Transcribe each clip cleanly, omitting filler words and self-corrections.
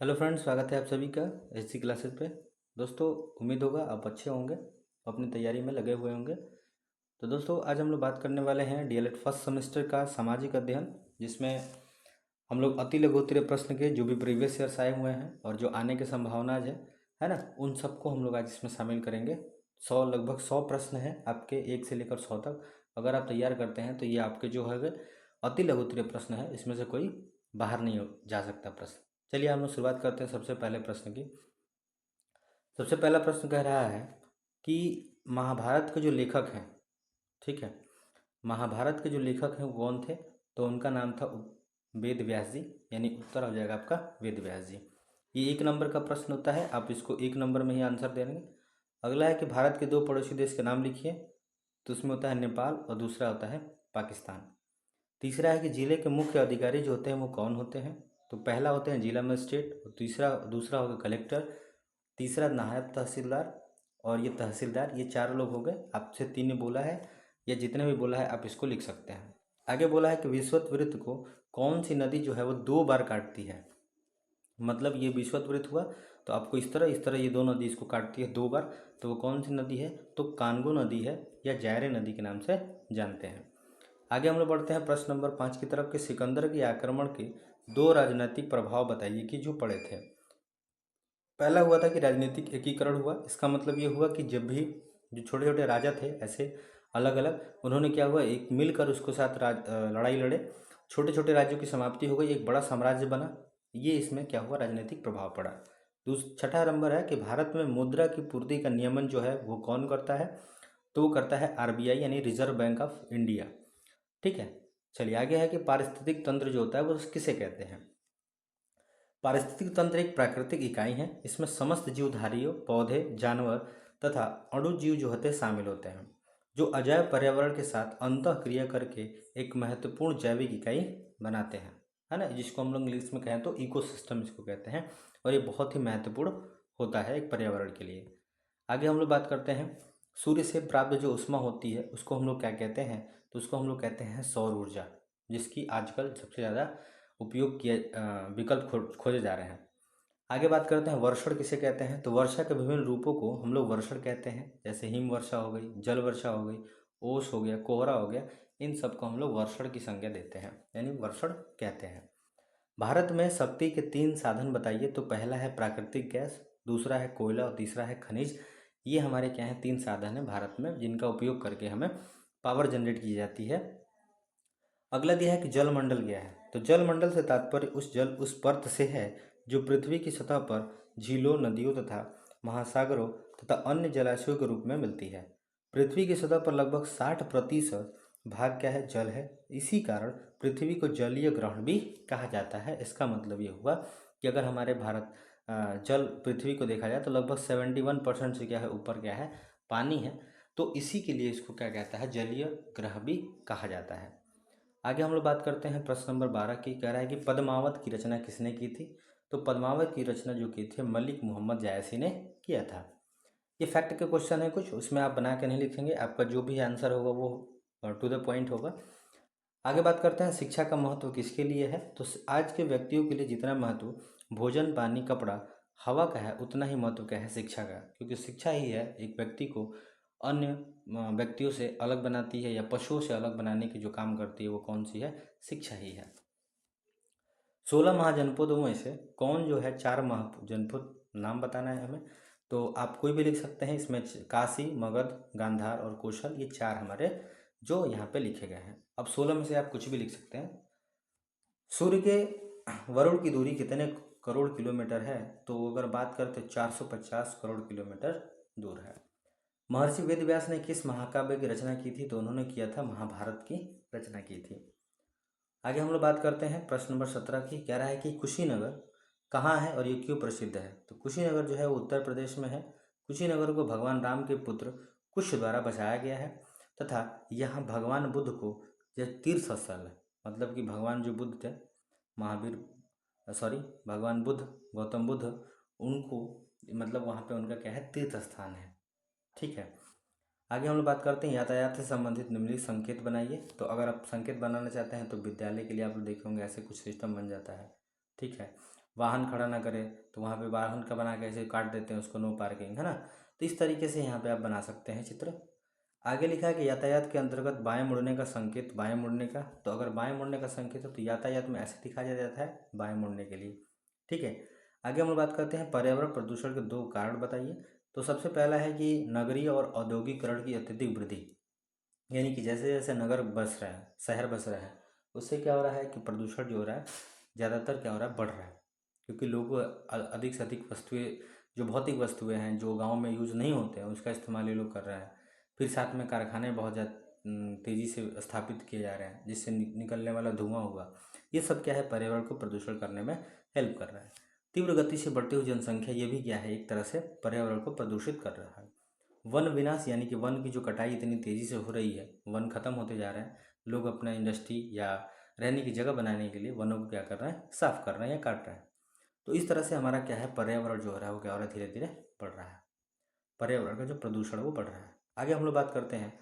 Hello friends, स्वागत है आप सभी का एचसी क्लासेस पे। दोस्तों, उम्मीद होगा आप अच्छे होंगे, अपनी तैयारी में लगे हुए होंगे। तो दोस्तों, आज हम लोग बात करने वाले हैं डीएलएड फर्स्ट सेमेस्टर का सामाजिक अध्ययन, जिसमें हम लोग अति लघु उत्तरीय प्रश्न के जो भी प्रीवियस ईयर्स आए हुए हैं और जो आने की संभावना है ना, उन सबको हम लोग आज इसमें शामिल करेंगे। लगभग 100 प्रश्न हैं आपके, 1 से लेकर 100 तक। अगर आप तैयार करते हैं तो ये आपके जो है अति लघु उत्तरीय प्रश्न है, इसमें से कोई बाहर नहीं जा सकता प्रश्न। चलिए हम लोग शुरुआत करते हैं सबसे पहले प्रश्न की। सबसे पहला प्रश्न कह रहा है कि महाभारत के जो लेखक हैं, ठीक है, महाभारत के जो लेखक हैं वो कौन थे? तो उनका नाम था वेद व्यास जी, यानी उत्तर हो जाएगा आपका वेद व्यास जी। ये 1 नंबर का प्रश्न होता है, आप इसको 1 नंबर में ही आंसर देंगे। अगला है कि भारत के 2 पड़ोसी देश के नाम लिखिए। तो उसमें होता है नेपाल और दूसरा होता है पाकिस्तान। तीसरा है कि जिले के मुख्य अधिकारी जो होते हैं वो कौन होते हैं? तो पहला होते हैं जिला मजिस्ट्रेट, और दूसरा होगा कलेक्टर, तीसरा नायब तहसीलदार, और ये तहसीलदार। ये 4 लोग हो गए। आपसे 3 ने बोला है, या जितने भी बोला है आप इसको लिख सकते हैं। आगे बोला है कि विषुवत वृत्त को कौन सी नदी जो है वो 2 बार काटती है? मतलब ये विषुवत वृत्त हुआ, तो आपको इस तरह ये 2 नदी इसको काटती है 2 बार। तो वो कौन सी नदी है? तो कांगो नदी है, या जायरे नदी के नाम से जानते हैं। आगे हम लोग बढ़ते हैं प्रश्न नंबर 5 की तरफ। कि सिकंदर के आक्रमण के 2 राजनीतिक प्रभाव बताइए कि जो पड़े थे। पहला हुआ था कि राजनीतिक एकीकरण हुआ। इसका मतलब ये हुआ कि जब भी जो छोटे छोटे राजा थे ऐसे अलग अलग, उन्होंने क्या हुआ, एक मिलकर उसके साथ लड़ाई लड़े, छोटे छोटे राज्यों की समाप्ति हो गई, एक बड़ा साम्राज्य बना। ये इसमें क्या हुआ, राजनीतिक प्रभाव पड़ा। छठा नंबर है कि भारत में मुद्रा की पूर्ति का नियमन जो है वो कौन करता है? तो वो करता है आरबीआई, यानी रिजर्व बैंक ऑफ इंडिया। ठीक है। चलिए आगे है कि पारिस्थितिक तंत्र जो होता है वो किसे कहते हैं? पारिस्थितिक तंत्र एक प्राकृतिक इकाई है। इसमें समस्त जीवधारियों, पौधे, जानवर तथा अणुजीव जो होते हैं शामिल होते हैं, जो अजैव पर्यावरण के साथ अंतः क्रिया करके एक महत्वपूर्ण जैविक इकाई बनाते हैं, है ना, जिसको हम लोग इंग्लिश में कहें तो इकोसिस्टम इसको कहते हैं। और ये बहुत ही महत्वपूर्ण होता है एक पर्यावरण के लिए। आगे हम लोग बात करते हैं, सूर्य से प्राप्त जो ऊष्मा होती है उसको हम लोग क्या कहते हैं? तो उसको हम लोग कहते हैं सौर ऊर्जा, जिसकी आजकल सबसे ज़्यादा उपयोग किया विकल्प खोजे जा रहे हैं। आगे बात करते हैं वर्षण किसे कहते हैं? तो वर्षा के विभिन्न रूपों को हम लोग वर्षण कहते हैं। जैसे हिम वर्षा हो गई, जल वर्षा हो गई, ओस हो गया, कोहरा हो गया, इन सबको हम लोग वर्षण की संज्ञा देते हैं, यानी वर्षण कहते हैं। भारत में शक्ति के 3 साधन बताइए। तो पहला है प्राकृतिक गैस, दूसरा है कोयला और तीसरा है खनिज। ये हमारे क्या है, 3 साधन है भारत में जिनका उपयोग करके हमें पावर जनरेट की जाती है। अगला दिया है कि जलमंडल क्या है? तो जलमंडल से तात्पर्य उस परत से है जो पृथ्वी की सतह पर झीलों, नदियों तथा महासागरों तथा अन्य जलाशयों के रूप में मिलती है। पृथ्वी की सतह पर लगभग 60% भाग क्या है, जल है। इसी कारण पृथ्वी को जलीय ग्रहण भी कहा जाता है। इसका मतलब ये हुआ कि अगर हमारे भारत जल पृथ्वी को देखा जाए तो लगभग 71% से क्या है, ऊपर क्या है, पानी है। तो इसी के लिए इसको क्या कहता है, जलीय ग्रह भी कहा जाता है। आगे हम लोग बात करते हैं प्रश्न नंबर 12 की। कह रहा है कि पद्मावत की रचना किसने की थी? तो पद्मावत की रचना जो की थी मलिक मोहम्मद जायसी ने किया था। ये फैक्ट के क्वेश्चन है कुछ, उसमें आप बना के नहीं लिखेंगे, आपका जो भी आंसर होगा वो टू द पॉइंट होगा। आगे बात करते हैं शिक्षा का महत्व किसके लिए है? तो आज के व्यक्तियों के लिए जितना महत्व भोजन, पानी, कपड़ा, हवा का है, उतना ही महत्व क्या है, शिक्षा का। क्योंकि शिक्षा ही है एक व्यक्ति को अन्य व्यक्तियों से अलग बनाती है, या पशुओं से अलग बनाने की जो काम करती है वो कौन सी है? शिक्षा ही है। 16 महाजनपदों में से कौन जो है 4 महाजनपद नाम बताना है हमें। तो आप कोई भी लिख सकते हैं इसमें, काशी, मगध, गांधार और कौशल, ये 4 हमारे जो यहाँ पे लिखे गए हैं। अब 16 में से आप कुछ भी लिख सकते हैं। सूर्य के वरुण की दूरी कितने करोड़ किलोमीटर है? तो अगर बात करें तो 450 करोड़ किलोमीटर दूर है। महर्षि वेदव्यास ने किस महाकाव्य की रचना की थी? तो उन्होंने किया था महाभारत की रचना की थी। आगे हम लोग बात करते हैं प्रश्न नंबर 17 की। कह रहा है कि कुशीनगर कहाँ है और ये क्यों प्रसिद्ध है? तो कुशीनगर जो है वो उत्तर प्रदेश में है। कुशीनगर को भगवान राम के पुत्र कुश द्वारा बसाया गया है, तथा यहाँ भगवान बुद्ध को यह तीर्थ स्थल है। मतलब कि भगवान जो बुद्ध थे, महावीर सॉरी भगवान बुद्ध, गौतम बुद्ध, उनको मतलब वहाँ पे उनका क्या है, तीर्थ स्थान है। ठीक है। आगे हम लोग बात करते हैं यातायात से संबंधित निम्नलिखित संकेत बनाइए। तो अगर आप संकेत बनाना चाहते हैं तो विद्यालय के लिए आप लोग देखे होंगे ऐसे कुछ सिस्टम बन जाता है। ठीक है। वाहन खड़ा ना करे, तो वहाँ पे वाहन का बना के ऐसे काट देते हैं उसको, नो पार्किंग, है ना। तो इस तरीके से यहाँ पे आप बना सकते हैं चित्र। आगे लिखा है कि यातायात के अंतर्गत बाएं मुड़ने का संकेत, बाएं मुड़ने का, तो अगर बाएं मुड़ने का संकेत है तो यातायात में ऐसे दिखाया जाता है बाएं मुड़ने के लिए, ठीक है। आगे हम लोग बात करते हैं पर्यावरण प्रदूषण के 2 कारण बताइए। तो सबसे पहला है कि नगरीय और औद्योगिकरण की अत्यधिक वृद्धि, यानी कि जैसे जैसे नगर बस रहे हैं, शहर बस रहे हैं, उससे क्या हो रहा है कि प्रदूषण जो हो रहा है ज़्यादातर क्या हो रहा है, बढ़ रहा है। क्योंकि लोग अधिक से अधिक वस्तुएं, जो भौतिक वस्तुएं हैं जो गांव में यूज़ नहीं होते हैं, उसका इस्तेमाल ये लोग कर रहे हैं। फिर साथ में कारखाने बहुत ज़्यादा तेज़ी से स्थापित किए जा रहे हैं, जिससे निकलने वाला धुआं हुआ, ये सब क्या है, पर्यावरण को प्रदूषण करने में हेल्प कर रहा है। तीव्र गति से बढ़ती हुई जनसंख्या, ये भी क्या है, एक तरह से पर्यावरण को प्रदूषित कर रहा है। वन विनाश, यानी कि वन की जो कटाई इतनी तेज़ी से हो रही है, वन खत्म होते जा रहे हैं, लोग अपना इंडस्ट्री या रहने की जगह बनाने के लिए वनों को क्या कर रहे हैं, साफ कर रहे हैं या काट रहे हैं। तो इस तरह से हमारा क्या है, पर्यावरण जो हो रहा है वो क्या हो रहा है, धीरे धीरे बढ़ रहा है। पर्यावरण का जो प्रदूषण है वो बढ़ रहा है। आगे हम लोग बात करते हैं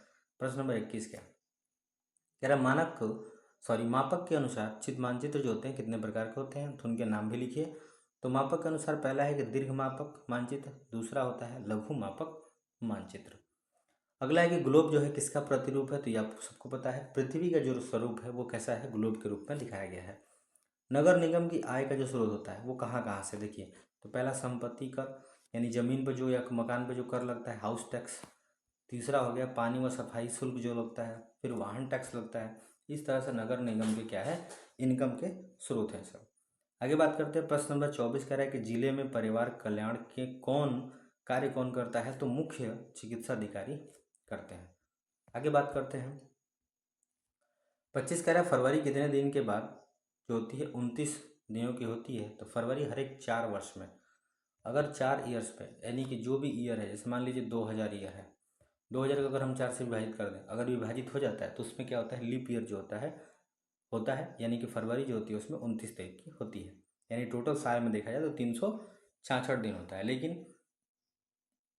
प्रश्न नंबर 21 क्या कह रहा है, मापक के अनुसार चित्र मानचित्र जो होते हैं कितने प्रकार के होते हैं, तो उनके नाम भी लिखिए। तो मापक के अनुसार पहला है कि दीर्घ मापक मानचित्र, दूसरा होता है लघु मापक मानचित्र। अगला है कि ग्लोब जो है किसका प्रतिरूप है, तो ये आपको सबको पता है, पृथ्वी का जो स्वरूप है वो कैसा है, ग्लोब के रूप में दिखाया गया है। नगर निगम की आय का जो स्रोत होता है वो कहाँ कहाँ से, देखिए। तो पहला संपत्ति कर, यानी ज़मीन पर जो या मकान पर जो कर लगता है, हाउस टैक्स। तीसरा हो गया पानी व सफाई शुल्क जो लगता है, फिर वाहन टैक्स लगता है। इस तरह से नगर निगम के क्या है, इनकम के स्रोत हैं सब। आगे बात करते हैं प्रश्न नंबर 24 कह रहा है कि जिले में परिवार कल्याण के कार्य कौन करता है, तो मुख्य चिकित्सा अधिकारी करते हैं। आगे बात करते हैं 25 कह रहा है फरवरी कितने दिन के बाद जो होती है, 29 दिनों की होती है। तो फरवरी हर एक 4 वर्ष में, अगर 4 ईयर्स पे, यानी कि जो भी ईयर है, जैसे मान लीजिए 2000 ईयर है, 2000 को अगर हम 4 से विभाजित कर दें, अगर विभाजित हो जाता है तो उसमें क्या होता है, लीप ईयर जो होता है, यानी कि फरवरी जो होती है उसमें 29 तारीख की होती है। यानी टोटल साल में देखा जाए तो 366 दिन होता है, लेकिन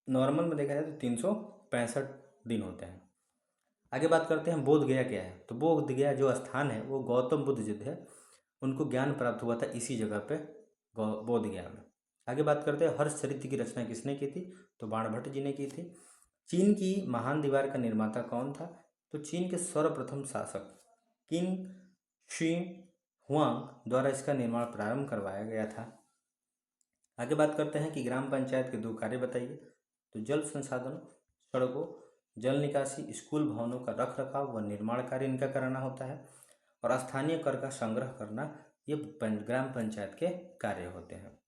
नॉर्मल में देखा जाए तो 365 दिन होते हैं। आगे बात करते हैं बोध गया क्या है। तो बोध गया जो स्थान है वो गौतम बुद्ध जो है उनको ज्ञान प्राप्त हुआ था इसी जगह पे, बोध गया में। आगे बात करते हैं हर्षचरित्र की रचना किसने की थी, तो बाणभट्ट जी ने की थी। चीन की महान दीवार का निर्माता कौन था, तो चीन के सर्वप्रथम शासक किंग शी हुआंग द्वारा इसका निर्माण प्रारंभ करवाया गया था। आगे बात करते हैं कि ग्राम पंचायत के 2 कार्य बताइए। तो जल संसाधन, सड़कों, जल निकासी, स्कूल भवनों का रख रखाव व निर्माण कार्य इनका कराना होता है, और स्थानीय कर का संग्रह करना, ये ग्राम पंचायत के कार्य होते हैं।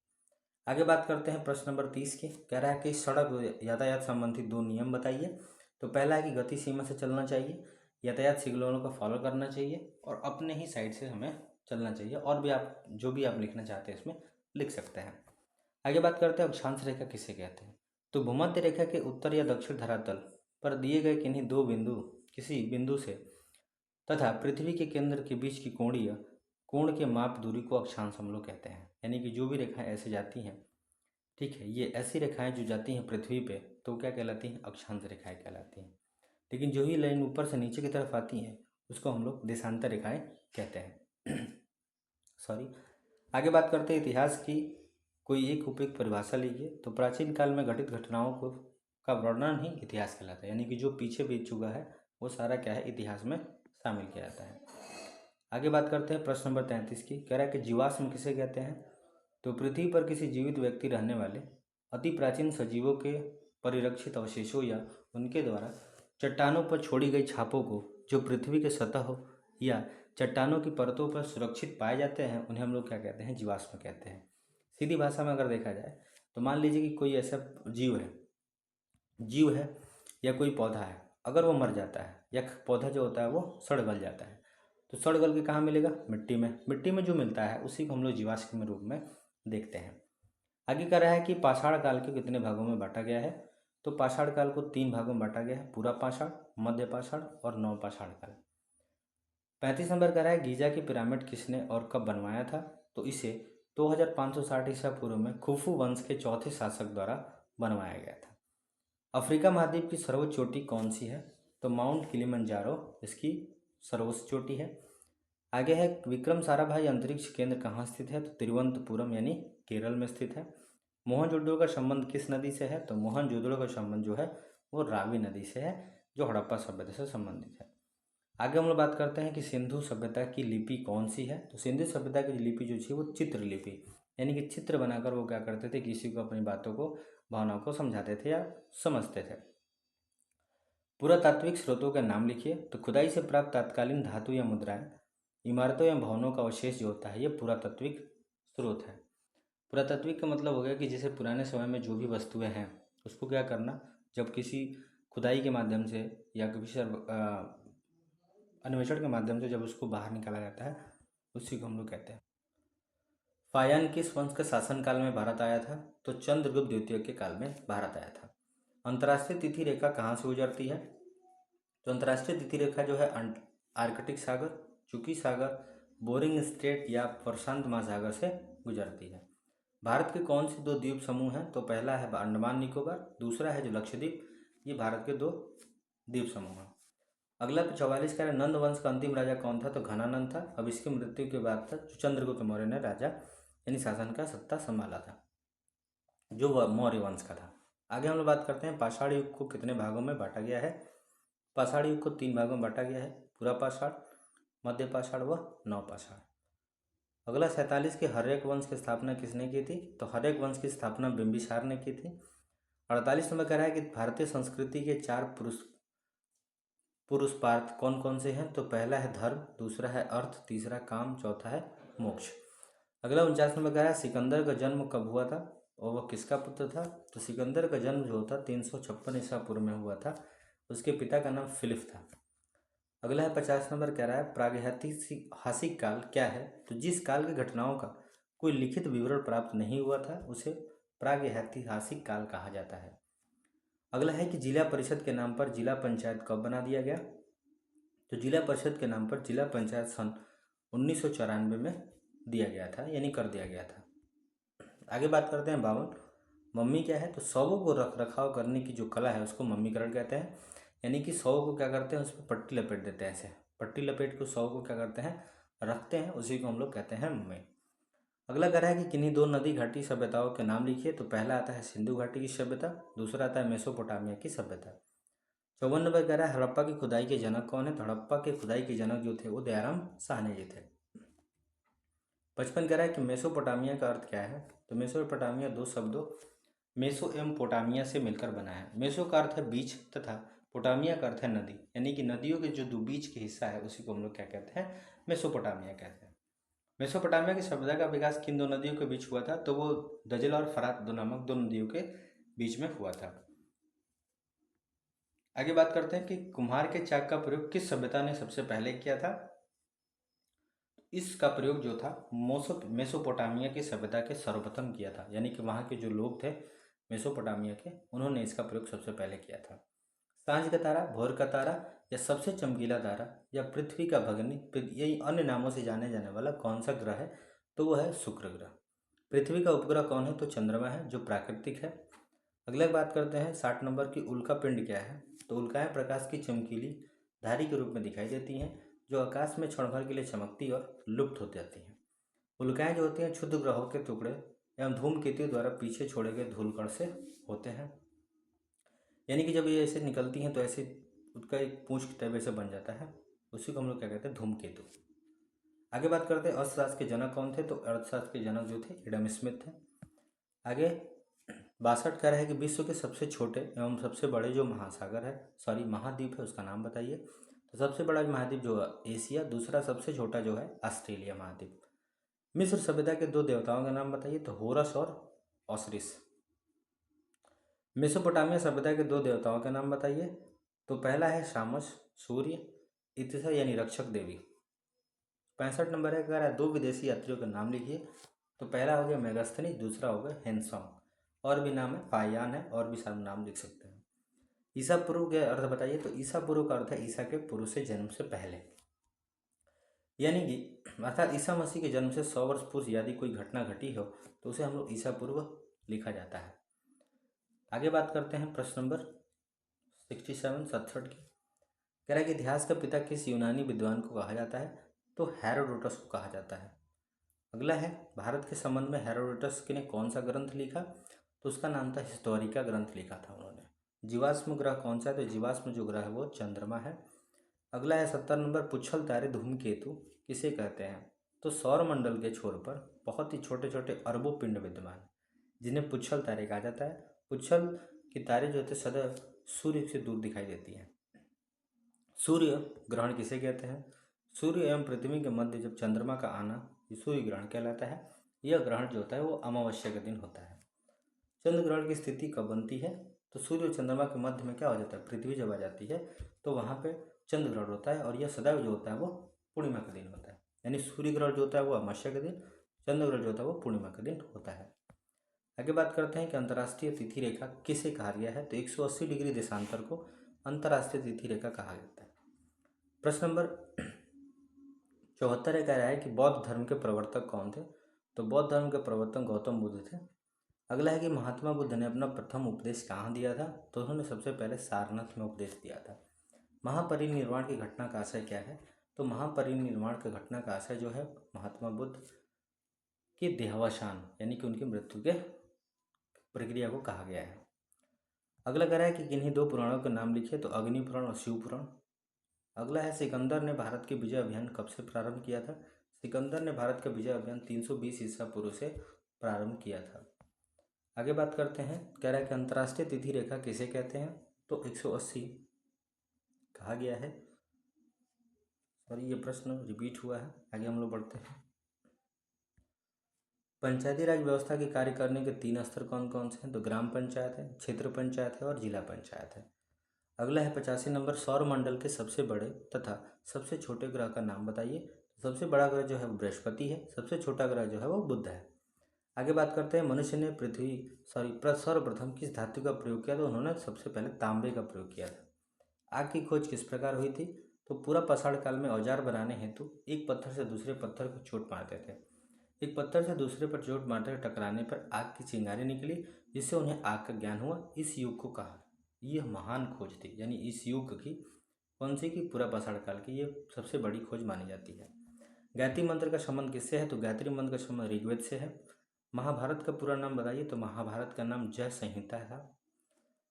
आगे बात करते हैं प्रश्न नंबर 30 की, कह रहा है कि सड़क यातायात संबंधी 2 नियम बताइए। तो पहला है कि गति सीमा से चलना चाहिए, यातायात सिग्नलों का फॉलो करना चाहिए, और अपने ही साइड से हमें चलना चाहिए। और भी आप जो भी आप लिखना चाहते हैं इसमें लिख सकते हैं। आगे बात करते हैं अक्षांश रेखा किसे कहते हैं। तो भूमध्य रेखा के उत्तर या दक्षिण धरातल पर दिए गए किन्हीं 2 बिंदु, किसी बिंदु से तथा पृथ्वी के केंद्र के बीच की कोण के माप दूरी को अक्षांश हम लोग कहते हैं। यानी कि जो भी रेखाएं ऐसे जाती हैं, ठीक है, ये ऐसी रेखाएं जो जाती हैं पृथ्वी पे, तो क्या कहलाती हैं, अक्षांश रेखाएं कहलाती हैं। लेकिन जो ही लाइन ऊपर से नीचे की तरफ आती हैं उसको हम लोग देशांतर रेखाएं कहते हैं। सॉरी। आगे बात करते हैं इतिहास की कोई एक उपयुक्त परिभाषा लीजिए। तो प्राचीन काल में घटित घटनाओं को का वर्णन ही इतिहास कहलाता है, यानी कि जो पीछे बीत चुका है वो सारा क्या है, इतिहास में शामिल किया जाता है। आगे बात करते हैं प्रश्न नंबर 33 की, कह रहा है कि जीवाश्म किसे कहते हैं। तो पृथ्वी पर किसी जीवित व्यक्ति रहने वाले अति प्राचीन सजीवों के परिरक्षित अवशेषों या उनके द्वारा चट्टानों पर छोड़ी गई छापों को, जो पृथ्वी के सतह या चट्टानों की परतों पर सुरक्षित पाए जाते हैं, उन्हें हम लोग क्या कहते हैं, जीवाश्म कहते हैं। सीधी भाषा में अगर देखा जाए तो मान लीजिए कि कोई ऐसा जीव है या कोई पौधा है, अगर वो मर जाता है या पौधा जो होता है वो सड़ गल जाता है, तो सड़ गल के कहाँ मिलेगा, मिट्टी में। मिट्टी में जो मिलता है उसी को हम लोग जीवाश्म के रूप में देखते हैं। आगे कह रहा है कि पाषाण काल के कितने भागों में बांटा गया है। तो पाषाण काल को 3 भागों में बांटा गया है, पूरा पाषाण, मध्य पाषाण और नव पाषाण काल। 35 नंबर कह रहा है गीजा की पिरामिड किसने और कब बनवाया था। तो इसे 2560 ईसा पूर्व में खुफू वंश के चौथे शासक द्वारा बनवाया गया था। अफ्रीका महाद्वीप की सर्वोच्च चोटी कौन सी है। तो माउंट किलिमंजारो इसकी सर्वोच्च चोटी है। आगे है विक्रम साराभाई अंतरिक्ष केंद्र कहाँ स्थित है? तो तिरुवनंतपुरम यानी केरल में स्थित है। मोहनजोदड़ो का संबंध किस नदी से है? तो मोहनजोदड़ो का संबंध जो है वो रावी नदी से है, जो हड़प्पा सभ्यता से संबंधित है। आगे हम लोग बात करते हैं कि सिंधु सभ्यता की लिपि कौन सी है? तो सिंधु सभ्यता की लिपि जो थी वो चित्र लिपि, यानी कि चित्र बनाकर वो क्या करते थे, किसी को अपनी बातों को, भावनाओं को समझाते थे या समझते थे। पुरातात्विक स्रोतों के नाम लिखिए। तो खुदाई से प्राप्त तत्कालीन धातु या मुद्राएं, इमारतों या भवनों का अवशेष जो होता है ये पुरातात्विक स्रोत है। पुरातात्विक का मतलब हो गया कि जैसे पुराने समय में जो भी वस्तुएं हैं उसको क्या करना, जब किसी खुदाई के माध्यम से या किसी अन्वेषण के माध्यम से जब उसको बाहर निकाला जाता है, उसी को हम लोग कहते हैं। फायान किस वंश के शासनकाल में भारत आया था? तो चंद्रगुप्त द्वितीय के काल में भारत आया था। अंतर्राष्ट्रीय तिथि रेखा कहाँ से गुजरती है? तो अंतर्राष्ट्रीय तिथि रेखा जो है आर्कटिक सागर, चुकी सागर, बोरिंग स्ट्रेट या प्रशांत महासागर से गुजरती है। भारत के कौन से दो द्वीप समूह हैं? तो पहला है अंडमान निकोबार, दूसरा है जो लक्षद्वीप। ये भारत के दो द्वीप समूह हैं। अगला 44 का नंद वंश का अंतिम राजा कौन था? तो घनानंद था। अब इसकी मृत्यु के बाद था जो चंद्रगुप्त मौर्य ने राजा यानी शासन का सत्ता संभाला था, जो मौर्य वंश का था। आगे हम लोग बात करते हैं पाषाण युग को कितने भागों में बांटा गया है? पाषाण युग को 3 भागों में बांटा गया है, पूरा पाषाण, मध्य पाषाण व नवपाषाण। अगला 47 के हर्यक वंश की स्थापना किसने की थी? तो हर्यक वंश की स्थापना बिंबिसार ने की थी। 48 नंबर कह रहा है कि भारतीय संस्कृति के 4 पुरुष पार्थ कौन कौन से हैं? तो पहला है धर्म, दूसरा है अर्थ, तीसरा काम, चौथा है मोक्ष। अगला 49 नंबर कह रहा है सिकंदर का जन्म कब हुआ था और वह किसका पुत्र था? तो सिकंदर का जन्म जो था 356 ईसा पूर्व में हुआ था। उसके पिता का नाम फिलिप था। अगला है 50 नंबर कह रहा है प्रागैतिहासिक काल क्या है? तो जिस काल की घटनाओं का कोई लिखित विवरण प्राप्त नहीं हुआ था उसे प्रागैतिहासिक काल कहा जाता है। अगला है कि जिला परिषद के नाम पर जिला पंचायत कब बना दिया गया? तो जिला परिषद के नाम पर जिला पंचायत सन 1994 में दिया गया था, यानी कर दिया गया था। आगे बात करते हैं 52। मम्मी क्या है? तो शवों को रख रखाव करने की जो कला है उसको मम्मीकरण कहते हैं, यानी कि शव को क्या करते हैं, उस पर पट्टी लपेट देते हैं। ऐसे पट्टी लपेट के शव को क्या करते हैं, रखते हैं, उसी को हम लोग कहते हैं मम्मी। अगला कह रहा है कि किन्हीं 2 नदी घाटी सभ्यताओं के नाम लिखिए। तो पहला आता है सिंधु घाटी की सभ्यता, दूसरा आता है मेसोपोटामिया की सभ्यता। 54 नंबर कह रहा है हड़प्पा की खुदाई के जनक कौन है? तो हड़प्पा के खुदाई के जनक जो थे वो दयाराम साहनी जी थे। 55 कह रहा है कि मेसोपोटामिया का अर्थ क्या है? तो मेसोपोटामिया 2 शब्दों मेसो एवं पोटामिया से मिलकर बना है। मेसो का अर्थ है बीच तथा पोटामिया का अर्थ है नदी, यानी कि नदियों के जो 2 बीच के हिस्सा है उसी को हम लोग क्या कहते हैं, मेसोपोटामिया कहते हैं। मेसोपोटामिया की सभ्यता का विकास किन 2 नदियों के बीच हुआ था? तो वो दजला और फरात दो नामक 2 नदियों के बीच में हुआ था। आगे बात करते हैं कि कुम्हार के चाक का प्रयोग किस सभ्यता ने सबसे पहले किया था? इसका प्रयोग जो था मेसोपोटामिया की सभ्यता के सर्वप्रथम किया था, यानी कि वहाँ के जो लोग थे मेसोपोटामिया के, उन्होंने इसका प्रयोग सबसे पहले किया था। सांझ का तारा, भोर का तारा या सबसे चमकीला तारा या पृथ्वी का भगनी, यही अन्य नामों से जाने जाने वाला कौन सा ग्रह है? तो वह है शुक्र ग्रह। पृथ्वी का उपग्रह कौन है? तो चंद्रमा है, जो प्राकृतिक है। अगले बात करते हैं 60 नंबर की उल्का पिंड क्या है? तो उल्काएं प्रकाश की चमकीली धारी के रूप में दिखाई देती हैं, जो आकाश में क्षण भर के लिए चमकती और लुप्त हो जाती हैं। उल्काएं जो होती हैं क्षुद्र ग्रहों के टुकड़े एवं धूमकेतु द्वारा पीछे छोड़े गए धूलकण से होते हैं, यानी कि जब ये ऐसे निकलती हैं तो ऐसे उसका एक पूंछ की तरह से बन जाता है, उसी को हम लोग क्या कहते हैं, धूमकेतु। आगे बात करते हैं अर्थशास्त्र के जनक कौन थे? तो अर्थशास्त्र के जनक जो थे एडम स्मिथ थे। आगे 62 कह रहा है कि विश्व के सबसे छोटे एवं सबसे बड़े जो महासागर है, सॉरी महाद्वीप है, उसका नाम बताइए। तो सबसे बड़ा महाद्वीप जो है एशिया, दूसरा सबसे छोटा जो है ऑस्ट्रेलिया महाद्वीप। मिस्र सभ्यता के 2 देवताओं का नाम बताइए। तो होरस और ऑसरिस। मेसोपोटामिया सभ्यता के 2 देवताओं का नाम बताइए। तो पहला है शामस सूर्य, इतिसा यानी रक्षक देवी। 65 नंबर है, कह रहा है 2 विदेशी यात्रियों का नाम लिखिए। तो पहला हो गया मेगास्थनी, दूसरा हो गया हेनसोंग। और भी नाम है, फायान है, और भी सारे नाम लिख सकते हैं। ईसा पूर्व के अर्थ बताइए। तो ईसा पूर्व का अर्थ है ईसा के पूर्व से जन्म से पहले, यानी कि अर्थात ईसा मसीह के जन्म से 100 वर्ष पूर्व यदि कोई घटना घटी हो तो उसे हम लोग ईसा पूर्व लिखा जाता है। आगे बात करते हैं प्रश्न नंबर 67 की। कह रहा है कि इतिहास का पिता किस यूनानी विद्वान को कहा जाता है? तो हेरोडोटस को कहा जाता है। अगला है, भारत के संबंध में हेरोडोटस ने कौन सा ग्रंथ लिखा? तो उसका नाम था हिस्टोरिका ग्रंथ लिखा था उन्होंने। जीवाश्म ग्रह कौन सा है? तो जीवाश्म जो ग्रह है वो चंद्रमा है। अगला है 70 नंबर, पुच्छल तारे धूमकेतु किसे कहते हैं? तो सौरमंडल के छोर पर बहुत ही छोटे छोटे अरबों पिंड विद्यमान हैं, जिन्हें पुच्छल तारे कहा जाता है। पुच्छल की तारे जो होते हैं सदैव सूर्य से दूर दिखाई देती हैं। सूर्य ग्रहण किसे कहते हैं? सूर्य एवं पृथ्वी के मध्य जब चंद्रमा का आना ये सूर्य ग्रहण कहलाता है। यह ग्रहण जो होता है वो अमावस्या के दिन होता है। चंद्र ग्रहण की स्थिति कब बनती है? तो सूर्य और चंद्रमा के मध्य में क्या हो जाता है? पृथ्वी जब आ जाती है तो वहाँ पे चंद्र ग्रहण होता है, और यह सदैव जो होता है वो पूर्णिमा का दिन होता है। यानी सूर्य ग्रहण जो होता है वो अमावस्या के दिन, चंद्र ग्रहण जो होता है वो पूर्णिमा का दिन होता है। आगे बात करते हैं कि अंतर्राष्ट्रीय तिथि रेखा किसे कहा गया है? तो 180 डिग्री देशांतर को अंतर्राष्ट्रीय तिथि रेखा कहा जाता है। प्रश्न नंबर 74 कह रहा है कि बौद्ध धर्म के प्रवर्तक कौन थे? तो बौद्ध धर्म के प्रवर्तक गौतम बुद्ध थे। अगला है कि महात्मा बुद्ध ने अपना प्रथम उपदेश कहाँ दिया था? तो उन्होंने सबसे पहले सारनाथ में उपदेश दिया था। महापरिनिर्वाण की घटना का आशय क्या है? तो महापरिनिर्वाण की घटना का आशय जो है महात्मा बुद्ध के देहावसान यानी कि उनकी मृत्यु के प्रक्रिया को कहा गया है। अगला कह रहा है कि किन्हीं दो पुराणों के नाम लिखे? तो अग्नि पुराण और शिव पुराण। अगला है, सिकंदर ने भारत के विजय अभियान कब से प्रारंभ किया था? सिकंदर ने भारत का विजय अभियान 320 ईसा पूर्व से प्रारंभ किया था। आगे बात करते हैं, कह रहा है कि अंतर्राष्ट्रीय तिथि रेखा किसे कहते हैं? तो 180 कहा गया है। सॉरी, ये प्रश्न रिपीट हुआ है। आगे हम लोग बढ़ते हैं। पंचायती राज व्यवस्था के कार्य करने के 3 स्तर कौन कौन से हैं? तो ग्राम पंचायत है, क्षेत्र पंचायत है और जिला पंचायत है। अगला है 85 नंबर, सौर मंडल के सबसे बड़े तथा सबसे छोटे ग्रह का नाम बताइए। सबसे बड़ा ग्रह जो है वो बृहस्पति है, सबसे छोटा ग्रह जो है वो बुध है। आगे बात करते हैं, मनुष्य ने सर्वप्रथम किस धातु का प्रयोग किया? तो उन्होंने सबसे पहले तांबे का प्रयोग किया था। आग की खोज किस प्रकार हुई थी? तो पूरा पाषाण काल में औजार बनाने हेतु एक पत्थर से दूसरे पत्थर को चोट मारते थे। एक पत्थर से दूसरे पर चोट मारते टकराने पर आग की चिंगारी निकली, जिससे उन्हें आग का ज्ञान हुआ। इस युग को कहा, यह महान खोज थी। यानी इस युग की कौन सी की? पूरा पाषाण काल की ये सबसे बड़ी खोज मानी जाती है। गायत्री मंत्र का संबंध किससे है? तो गायत्री मंत्र का संबंध ऋग्वेद से है। महाभारत का पूरा नाम बताइए। तो महाभारत का नाम जय संहिता था।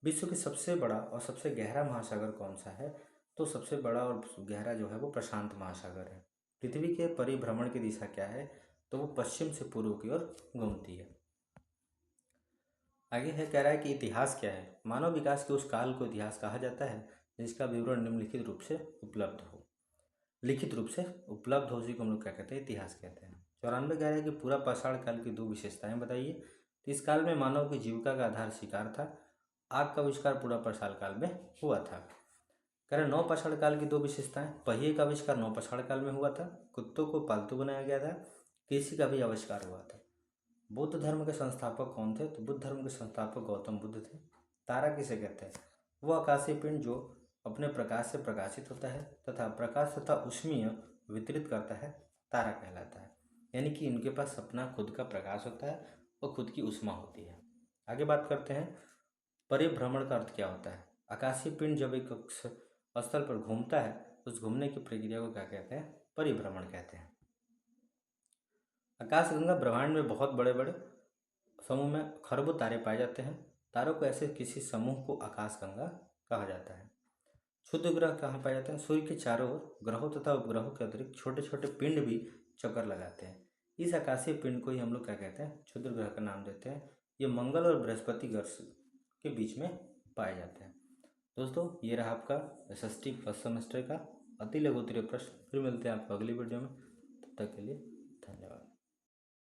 विश्व की सबसे बड़ा और सबसे गहरा महासागर कौन सा है? तो सबसे बड़ा और गहरा जो है वो प्रशांत महासागर है। पृथ्वी के परिभ्रमण की दिशा क्या है? तो वो पश्चिम से पूर्व की ओर घूमती है। आगे है, कह रहा है कि इतिहास क्या है? मानव विकास के उस काल को इतिहास कहा जाता है जिसका विवरण निम्नलिखित रूप से उपलब्ध हो। लिखित रूप से उपलब्ध हो, उसी को हम लोग क्या कहते हैं? इतिहास कहते हैं। 94 कह रहा है कि पूरा पाषाण काल की 2 विशेषताएं बताइए। तो इस काल में मानव की जीविका का आधार शिकार था। आग का आविष्कार पूरा पाषाण काल में हुआ था। कह रहे 9 पाषाण काल की 2 विशेषताएं। पहिए का आविष्कार 9 पाषाण काल में हुआ था। कुत्तों को पालतू बनाया गया था। कृषि का भी आविष्कार हुआ था। बुद्ध धर्म के संस्थापक कौन थे? तो बुद्ध धर्म के संस्थापक गौतम बुद्ध थे। तारा किसे कहते हैं? वो आकाशीय पिंड जो अपने प्रकाश से प्रकाशित होता है तथा प्रकाश तथा ऊष्मीय वितरित करता है, तारा कहलाता है। यानी कि इनके पास अपना खुद का प्रकाश होता है और खुद की ऊष्मा होती है। आगे बात करते हैं, परिभ्रमण का अर्थ क्या होता है? आकाशीय पिंड जब एक स्थल पर घूमता है, उस घूमने की प्रक्रिया को क्या कहते हैं? परिभ्रमण कहते हैं। आकाशगंगा ब्रह्मांड में बहुत बड़े बड़े समूह में खरबों तारे पाए जाते हैं। तारों को ऐसे किसी समूह को आकाशगंगा कहा जाता है। क्षुद्र ग्रह कहाँ पाए जाते हैं? सूर्य के चारों ओर ग्रहों तथा उपग्रहों के अतिरिक्त छोटे छोटे पिंड भी चक्कर लगाते हैं। इस आकाशीय पिंड को ही हम लोग क्या कहते हैं? क्षुद्र ग्रह का नाम देते हैं। ये मंगल और बृहस्पति ग्रह के बीच में पाए जाते हैं। दोस्तों, ये रहा आपका SST फर्स्ट सेमेस्टर का अति लघु उत्तरीय प्रश्न। फिर मिलते हैं आपको अगली वीडियो में। तब तक के लिए धन्यवाद।